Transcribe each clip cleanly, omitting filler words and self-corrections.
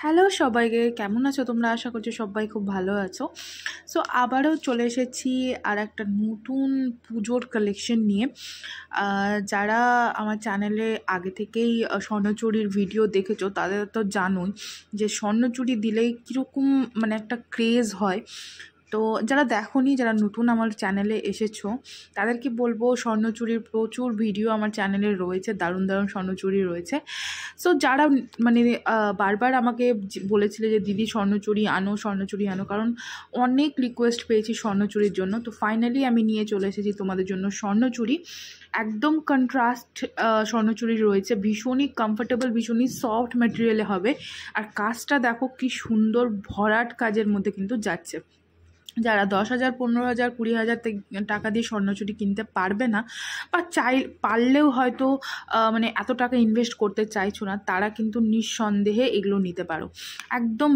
Hello সবাইকে, কেমন আছো তোমরা? আশা করছি সবাই খুব ভালো আছো। সো আবারও চলে এসেছি আর একটা নতুন পুজোর কালেকশন নিয়ে। যারা আমার চ্যানেলে আগে থেকেই স্বর্ণচুরির ভিডিও দেখেছো তাদের তো জানোই যে স্বর্ণচুরি দিলেই কীরকম মানে একটা ক্রেজ হয়। তো যারা দেখোনি, যারা নতুন আমার চ্যানেলে এসেছো তাদেরকে বলবো স্বর্ণচুরির প্রচুর ভিডিও আমার চ্যানেলে রয়েছে, দারুণ দারুণ স্বর্ণচুরি রয়েছে। সো যারা মানে বারবার আমাকে বলেছিলে যে দিদি স্বর্ণচুরি আনো, কারণ অনেক রিকোয়েস্ট পেয়েছি স্বর্ণচুরির জন্য। তো ফাইনালি আমি নিয়ে চলে এসেছি তোমাদের জন্য স্বর্ণচুরি। একদম কন্ট্রাস্ট স্বর্ণচুরি রয়েছে, ভীষণই কমফোর্টেবল, ভীষণই সফট ম্যাটেরিয়ালে হবে। আর কাজটা দেখো কি সুন্দর, ভরাট কাজের মধ্যে কিন্তু যাচ্ছে। যারা 10,000, 15,000, 20,000 টাকা দিয়ে স্বর্ণচুরি কিনতে পারবে না বা পারলেও হয়তো মানে এত টাকা ইনভেস্ট করতে চাইছো না, তারা কিন্তু নিঃসন্দেহে এগুলো নিতে পারো। একদম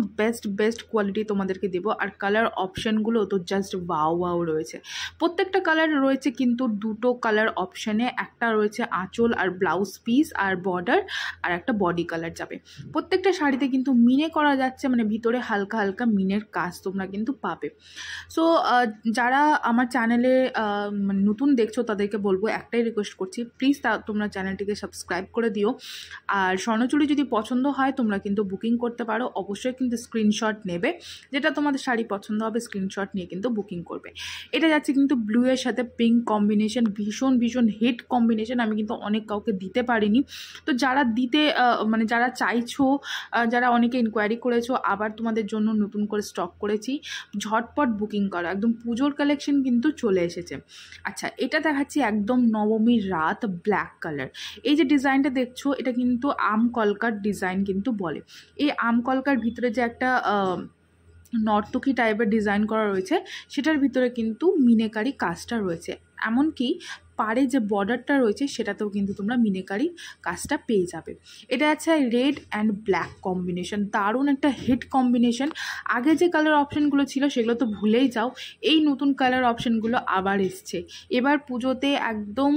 বেস্ট কোয়ালিটি তোমাদেরকে দেবো। আর কালার অপশানগুলো তো জাস্ট ওয়াও রয়েছে। প্রত্যেকটা কালার রয়েছে কিন্তু দুটো কালার অপশানে, একটা রয়েছে আঁচল আর ব্লাউজ পিস আর বর্ডার, আর একটা বডি কালার যাবে। প্রত্যেকটা শাড়িতে কিন্তু মিনে করা যাচ্ছে, মানে ভিতরে হালকা হালকা মিনের কাজ তোমরা কিন্তু পাবে। সো যারা আমার চ্যানেলে মানে নতুন দেখছো তাদেরকে বলবো, একটাই রিকোয়েস্ট করছি, প্লিজ তোমরা চ্যানেলটিকে সাবস্ক্রাইব করে দিও। আর স্বর্ণচুরি যদি পছন্দ হয় তোমরা কিন্তু বুকিং করতে পারো। অবশ্যই কিন্তু স্ক্রিনশট নেবে, যেটা তোমাদের শাড়ি পছন্দ হবে স্ক্রিনশট নিয়ে কিন্তু বুকিং করবে। এটা যাচ্ছে কিন্তু ব্লু এর সাথে পিঙ্ক কম্বিনেশন, ভীষণ হিট কম্বিনেশন। আমি কিন্তু অনেক কাউকে দিতে পারিনি। তো যারা দিতে মানে যারা চাইছো, যারা অনেকে ইনকোয়ারি করেছো, আবার তোমাদের জন্য নতুন করে স্টক করেছি, ঝটপট বুকিং করো। একদম পুজোর কালেকশন কিন্তু চলে এসেছে। আচ্ছা, এটা দেখাচ্ছি একদম নবমীর রাত, ব্ল্যাক কালার। এই যে ডিজাইনটা দেখছো এটা কিন্তু আম কলকার ডিজাইন কিন্তু বলে। এই আম কলকার ভিতরে যে একটা নর্তকী টাইপের ডিজাইন করা রয়েছে, সেটার ভিতরে কিন্তু মিনেকারি কাজটা রয়েছে। এমনকি পাড়ে যে বর্ডারটা রয়েছে সেটাতেও কিন্তু তোমরা মিনেকারি কাজটা পেয়ে যাবে। এটা আছে রেড অ্যান্ড ব্ল্যাক কম্বিনেশন, দারুণ একটা হিট কম্বিনেশন। আগে যে কালার অপশানগুলো ছিল সেগুলো তো ভুলেই যাও, এই নতুন কালার অপশানগুলো আবার এসছে। এবার পুজোতে একদম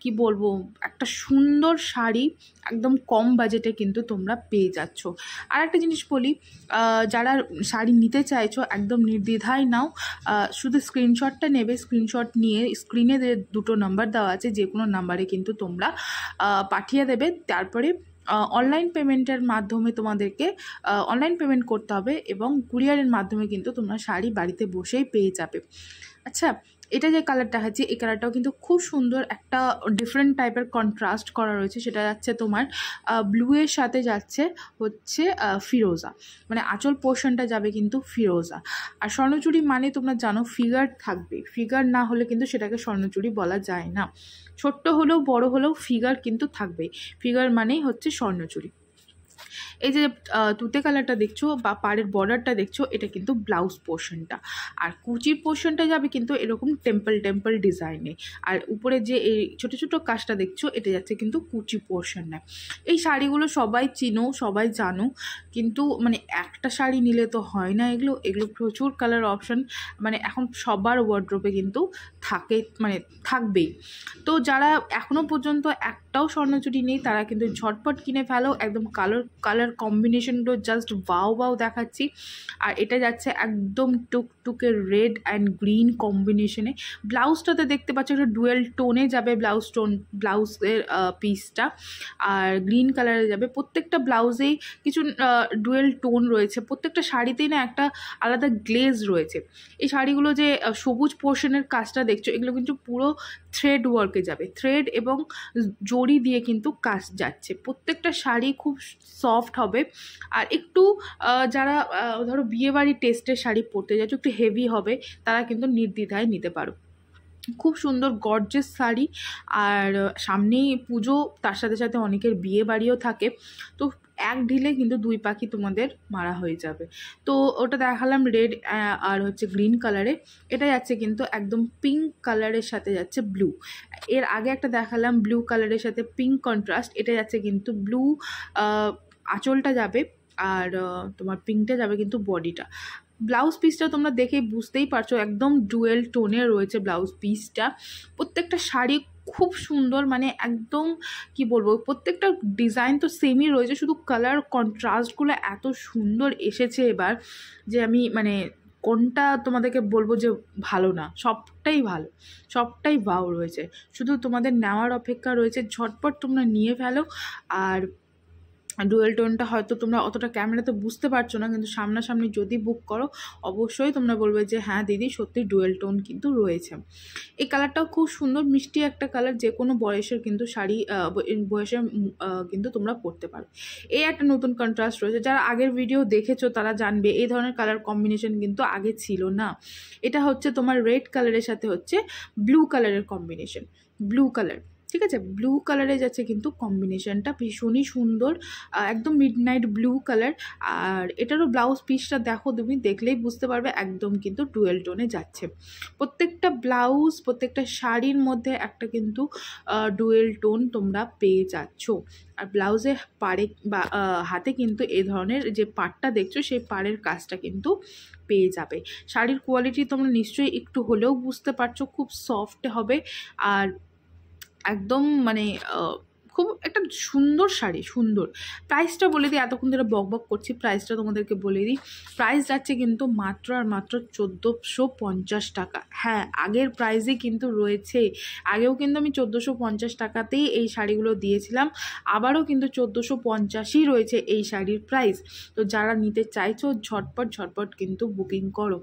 কি বলবো, একটা সুন্দর শাড়ি একদম কম বাজেটে কিন্তু তোমরা পেয়ে যাচ্ছ। আর একটা জিনিস বলি, যারা শাড়ি নিতে চাইছো একদম নির্দ্বিধায় নাও, শুধু স্ক্রিনশটটা নেবে। স্ক্রিনশট নিয়ে স্ক্রিনে দুটো নাম্বার দেওয়া আছে, যে কোনো নাম্বারে কিন্তু তোমরা পাঠিয়ে দেবে। তারপরে অনলাইন পেমেন্টের মাধ্যমে তোমাদেরকে অনলাইন পেমেন্ট করতে হবে, এবং কুরিয়ারের মাধ্যমে কিন্তু তোমরা শাড়ি বাড়িতে বসেই পেয়ে যাবে। আচ্ছা, এটা যে কালারটা আছে এই কালারটাও কিন্তু খুব সুন্দর, একটা ডিফারেন্ট টাইপের কন্ট্রাস্ট করা রয়েছে। সেটা যাচ্ছে তোমার ব্লু এর সাথে যাচ্ছে হচ্ছে ফিরোজা, মানে আঁচল পোর্শনটা যাবে কিন্তু ফিরোজা। আর স্বর্ণচুরি মানে তোমরা জানো ফিগার থাকবে, ফিগার না হলে কিন্তু সেটাকে স্বর্ণচুরি বলা যায় না। ছোট্ট হলেও বড় হলেও ফিগার কিন্তু থাকবে, ফিগার মানেই হচ্ছে স্বর্ণচুরি। এই যে তুতে কালারটা দেখছো বা পাড়ের বর্ডারটা দেখছো, এটা কিন্তু ব্লাউজ পোর্শনটা। আর কুচির পোর্শনটা যাবে কিন্তু এরকম টেম্পল ডিজাইনে। আর উপরে যে এই ছোটো ছোটো কাজটা দেখছো এটা যাচ্ছে কিন্তু কুচি পোর্শনে। এই শাড়িগুলো সবাই চিনো, সবাই জানো, কিন্তু মানে একটা শাড়ি নিলে তো হয় না। এগুলো প্রচুর কালার অপশান মানে এখন সবার ওয়ার্ড্রোবে কিন্তু থাকে, মানে থাকবেই। তো যারা এখনও পর্যন্ত একটাও স্বর্ণচুরি নেই তারা কিন্তু ঝটপট কিনে ফেলো। একদম কালার কালার কম্বিনেশনগুলো জাস্ট ওয়াও ওয়াও দেখাচ্ছি। আর এটা যাচ্ছে একদম টুকটুকে রেড অ্যান্ড গ্রিন কম্বিনেশনে। ব্লাউজটাতে দেখতে পাচ্ছ একটা ডুয়েল টোনে যাবে ব্লাউজের পিসটা, আর গ্রিন কালারে যাবে। প্রত্যেকটা ব্লাউজেই কিছু ডুয়েল টোন রয়েছে, প্রত্যেকটা শাড়িতেই না একটা আলাদা গ্লেজ রয়েছে। এই শাড়িগুলো যে সবুজ পোর্শনের কাজটা দেখছো, এগুলো কিন্তু পুরো থ্রেড ওয়ার্কে যাবে, থ্রেড এবং জড়ি দিয়ে কিন্তু কাজ যাচ্ছে। প্রত্যেকটা শাড়ি খুব সফট হবে। আর একটু যারা ধরো বিয়েবাড়ির টেস্টের শাড়ি পরতে যাচ্ছ, একটু হেভি হবে, তারা কিন্তু নির্দ্বিধায় নিতে পারো। খুব সুন্দর গর্জিয়াস শাড়ি। আর সামনেই পুজো, তার সাথে সাথে অনেকের বিয়ে বাড়িও থাকে, তো এক ঢিলে কিন্তু দুই পাখি তোমাদের মারা হয়ে যাবে। তো ওটা দেখালাম রেড আর হচ্ছে গ্রিন কালারে। এটা যাচ্ছে কিন্তু একদম পিঙ্ক কালারের সাথে যাচ্ছে ব্লু। এর আগে একটা দেখালাম ব্লু কালারের সাথে পিঙ্ক কন্ট্রাস্ট, এটা যাচ্ছে কিন্তু ব্লু আঁচলটা যাবে, আর তোমার পিঙ্কটা যাবে কিন্তু বডিটা। ব্লাউজ পিসটা তোমরা দেখে বুঝতেই পারছো একদম ডুয়েল টোনে রয়েছে ব্লাউজ পিসটা। প্রত্যেকটা শাড়ি খুব সুন্দর, মানে একদম কি বলবো, প্রত্যেকটা ডিজাইন তো সেমই রয়েছে, শুধু কালার কন্ট্রাস্টগুলো এত সুন্দর এসেছে এবার যে আমি মানে কোনটা তোমাদেরকে বলবো যে ভালো না, সবটাই ভালো, সবটাই ভাও রয়েছে। শুধু তোমাদের নেওয়ার অপেক্ষা রয়েছে, ঝটপট তোমরা নিয়ে ফেলো। আর ডুয়েল টোনটা হয়তো তোমরা অতটা ক্যামেরাতে বুঝতে পারছো না, কিন্তু সামনাসামনি যদি বুক করো অবশ্যই তোমরা বলবে যে হ্যাঁ দিদি সত্যি ডুয়েল টোন কিন্তু রয়েছে। এই কালারটাও খুব সুন্দর, মিষ্টি একটা কালার, যে কোনো বয়সের কিন্তু শাড়ি বয়সের কিন্তু তোমরা পরতে পারো। এই একটা নতুন কন্ট্রাস্ট রয়েছে, যারা আগের ভিডিও দেখেছো তারা জানবে এই ধরনের কালার কম্বিনেশন কিন্তু আগে ছিল না। এটা হচ্ছে তোমার রেড কালারের সাথে হচ্ছে ব্লু কালারের কম্বিনেশন, ব্লু কালার, ঠিক আছে, ব্লু কালারে যাচ্ছে কিন্তু কম্বিনেশনটা ভীষণই সুন্দর, একদম মিডনাইট ব্লু কালার। আর এটারও ব্লাউজ পিসটা দেখো, তুমি দেখলেই বুঝতে পারবে একদম কিন্তু ডুয়েল টোনে যাচ্ছে। প্রত্যেকটা ব্লাউজ, প্রত্যেকটা শাড়ির মধ্যে একটা কিন্তু ডুয়েল টোন তোমরা পেয়ে যাচ্ছ। আর ব্লাউজে পাড়ে বা হাতে কিন্তু এই ধরনের যে পাড়টা দেখছো, সেই পাড়ের কাজটা কিন্তু পেয়ে যাবে। শাড়ির কোয়ালিটি তোমরা নিশ্চয়ই একটু হলেও বুঝতে পারছো, খুব সফট হবে। আর একদম মানে খুব একটা সুন্দর শাড়ি, সুন্দর। প্রাইসটা বলে দিই, এতক্ষণ ধরে বক করছি, প্রাইসটা তোমাদেরকে বলে দিই। প্রাইস যাচ্ছে কিন্তু মাত্র আর মাত্র 1450 টাকা। হ্যাঁ, আগের প্রাইসই কিন্তু রয়েছে, আগেও কিন্তু আমি 1450 টাকাতেই এই শাড়িগুলো দিয়েছিলাম, আবারও কিন্তু 1450ই রয়েছে এই শাড়ির প্রাইস। তো যারা নিতে চাইছো ঝটপট কিন্তু বুকিং করো।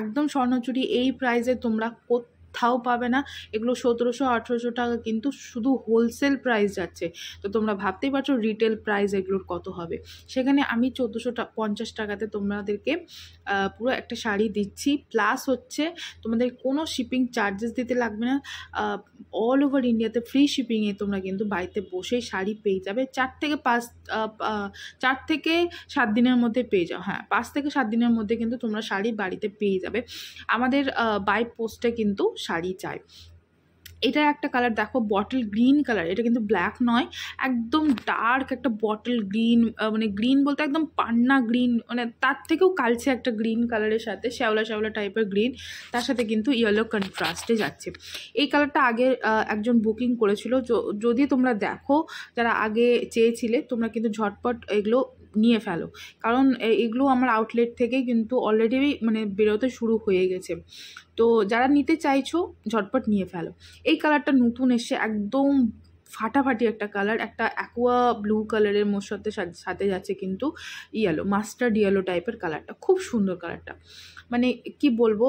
একদম স্বর্ণচুরি এই প্রাইসে তোমরা কোথাও পাবে না। এগুলো 1700-1800 টাকা কিন্তু শুধু হোলসেল প্রাইস যাচ্ছে। তো তোমরা ভাবতেই পারছো রিটেল প্রাইস এগুলোর কত হবে। সেখানে আমি 1450 টাকাতে তোমাদেরকে পুরো একটা শাড়ি দিচ্ছি, প্লাস হচ্ছে তোমাদের কোনো শিপিং চার্জেস দিতে লাগবে না। অল ওভার ইন্ডিয়াতে ফ্রি শিপিংয়ে তোমরা কিন্তু বাড়িতে বসেই শাড়ি পেয়ে যাবে। 4 থেকে 7 দিনের মধ্যে পেয়ে যাও। হ্যাঁ, 5 থেকে 7 দিনের মধ্যে কিন্তু তোমরা শাড়ি বাড়িতে পেয়ে যাবে। আমাদের বাই পোস্টে কিন্তু শাড়ি চাই। এটা একটা কালার দেখো, বটল গ্রিন কালার, এটা কিন্তু ব্ল্যাক নয়, একদম ডার্ক একটা বটল গ্রিন, মানে গ্রিন বলতে একদম পান্না গ্রিন, মানে তার থেকেও কালচে একটা গ্রিন কালারের সাথে শ্যাওলা শ্যাওলা টাইপের গ্রিন, তার সাথে কিন্তু ইয়েলো কন্ট্রাস্টে যাচ্ছে। এই কালারটা আগে একজন বুকিং করেছিল, যদি তোমরা দেখো যারা আগে চেয়েছিলে, তোমরা কিন্তু ঝটপট এগুলো নিয়ে ফেলো, কারণ এগুলো আমার আউটলেট থেকেই কিন্তু অলরেডি মানে বেরোতে শুরু হয়ে গেছে। তো যারা নিতে চাইছো ঝটপট নিয়ে ফেলো। এই কালারটা নতুন এসে একদম ফাটাফাটি একটা কালার, একটা অ্যাকোয়া ব্লু কালারের মোর সাথে যাচ্ছে কিন্তু ইয়েলো, মাস্টার্ড ইয়েলো টাইপের কালারটা, খুব সুন্দর কালারটা। মানে কি বলবো,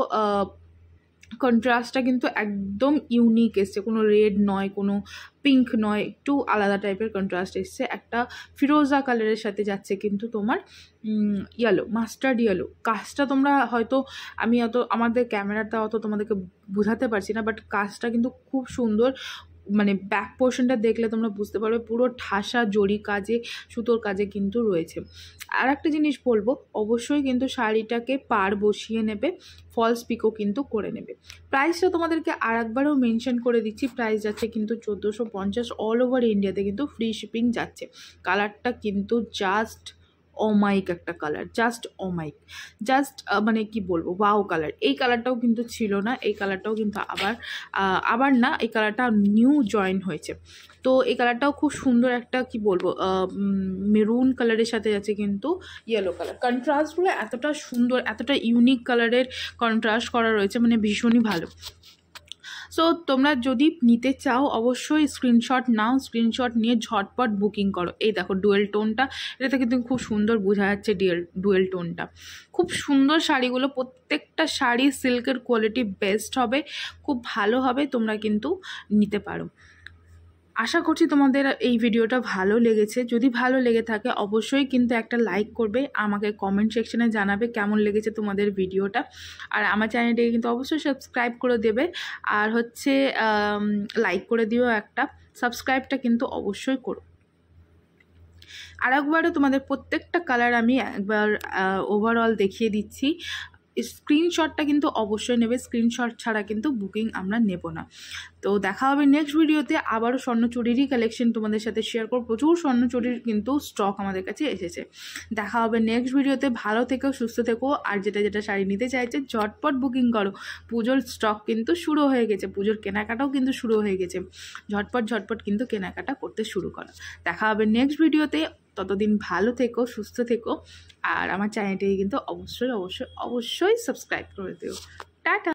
কন্ট্রাস্টটা কিন্তু একদম ইউনিক এসছে, কোনো রেড নয়, কোনো পিঙ্ক নয়, একটু আলাদা টাইপের কন্ট্রাস্ট এসছে। একটা ফিরোজা কালারের সাথে যাচ্ছে কিন্তু তোমার ইয়েলো, মাস্টার্ড ইয়েলো। কাজটা তোমরা হয়তো আমি আমাদের ক্যামেরাটা অত তোমাদেরকে বোঝাতে পারছি না, বাট কাজটা কিন্তু খুব সুন্দর। মানে ব্যাক পোর্শনটা দেখলে তোমরা বুঝতে পারবে পুরো ঠাসা জরি কাজে, সুতোর কাজে কিন্তু রয়েছে। আর একটা জিনিস বলবো, অবশ্যই কিন্তু শাড়িটাকে পাড় বসিয়ে নেবে, ফলস পিকও কিন্তু করে নেবে। প্রাইসটা তোমাদেরকে আর একবারও মেনশন করে দিচ্ছি, প্রাইস যাচ্ছে কিন্তু 1450, অল ওভার ইন্ডিয়াতে কিন্তু ফ্রি শিপিং যাচ্ছে। কালারটা কিন্তু জাস্ট অমাইক একটা কালার, জাস্ট অমাইক, জাস্ট মানে কি বলবো, ওয়াও কালার। এই কালারটাও কিন্তু ছিল না, এই কালারটাও কিন্তু আবার না, এই কালারটা নিউ জয়েন হয়েছে। তো এই কালারটাও খুব সুন্দর একটা কি বলবো, মেরুন কালারের সাথে আছে কিন্তু ইয়েলো কালার। কন্ট্রাস্টগুলো এতটা সুন্দর, এতটা ইউনিক কালারের কন্ট্রাস্ট করা রয়েছে, মানে ভীষণই ভালো। সো তোমরা যদি নিতে চাও অবশ্যই স্ক্রিনশট নাও, স্ক্রিনশট নিয়ে ঝটপট বুকিং করো। এই দেখো ডুয়েল টোনটা, এটাতে কিন্তু খুব সুন্দর বোঝা যাচ্ছে ডুয়েল টোনটা। খুব সুন্দর শাড়িগুলো, প্রত্যেকটা শাড়ি সিল্কের কোয়ালিটি বেস্ট হবে, খুব ভালো হবে, তোমরা কিন্তু নিতে পারো। আশা করছি তোমাদের এই ভিডিওটা ভালো লেগেছে। যদি ভালো লেগে থাকে অবশ্যই কিন্তু একটা লাইক করবে, আমাকে কমেন্ট সেকশনে জানাবে কেমন লেগেছে তোমাদের ভিডিওটা। আর আমার চ্যানেলটাকে কিন্তু অবশ্যই সাবস্ক্রাইব করে দেবে, আর হচ্ছে লাইক করে দিও একটা, সাবস্ক্রাইবটা কিন্তু অবশ্যই করো। আর একবারও তোমাদের প্রত্যেকটা কালার আমি একবার ওভারঅল দেখিয়ে দিচ্ছি। স্ক্রিনশটটা কিন্তু অবশ্যই নেবে, স্ক্রিনশট ছাড়া কিন্তু বুকিং আমরা নেব না। তো দেখা হবে নেক্সট ভিডিওতে, আবারও স্বর্ণচুরিরই কালেকশন তোমাদের সাথে শেয়ার করব। প্রচুর স্বর্ণচুরির কিন্তু স্টক আমাদের কাছে এসেছে। দেখা হবে নেক্সট ভিডিওতে। ভালো থেকো, সুস্থ থেকো, আর যেটা শাড়ি নিতে চাইছে ঝটপট বুকিং করো। পুজোর স্টক কিন্তু শুরু হয়ে গেছে, পুজোর কেনাকাটাও কিন্তু শুরু হয়ে গেছে। ঝটপট কিন্তু কেনাকাটা করতে শুরু করো। দেখা হবে নেক্সট ভিডিওতে, ততদিন ভালো থেকো, সুস্থ থেকো, আর আমার চ্যানেলটাকে কিন্তু অবশ্যই সাবস্ক্রাইব করে দিও। টাটা।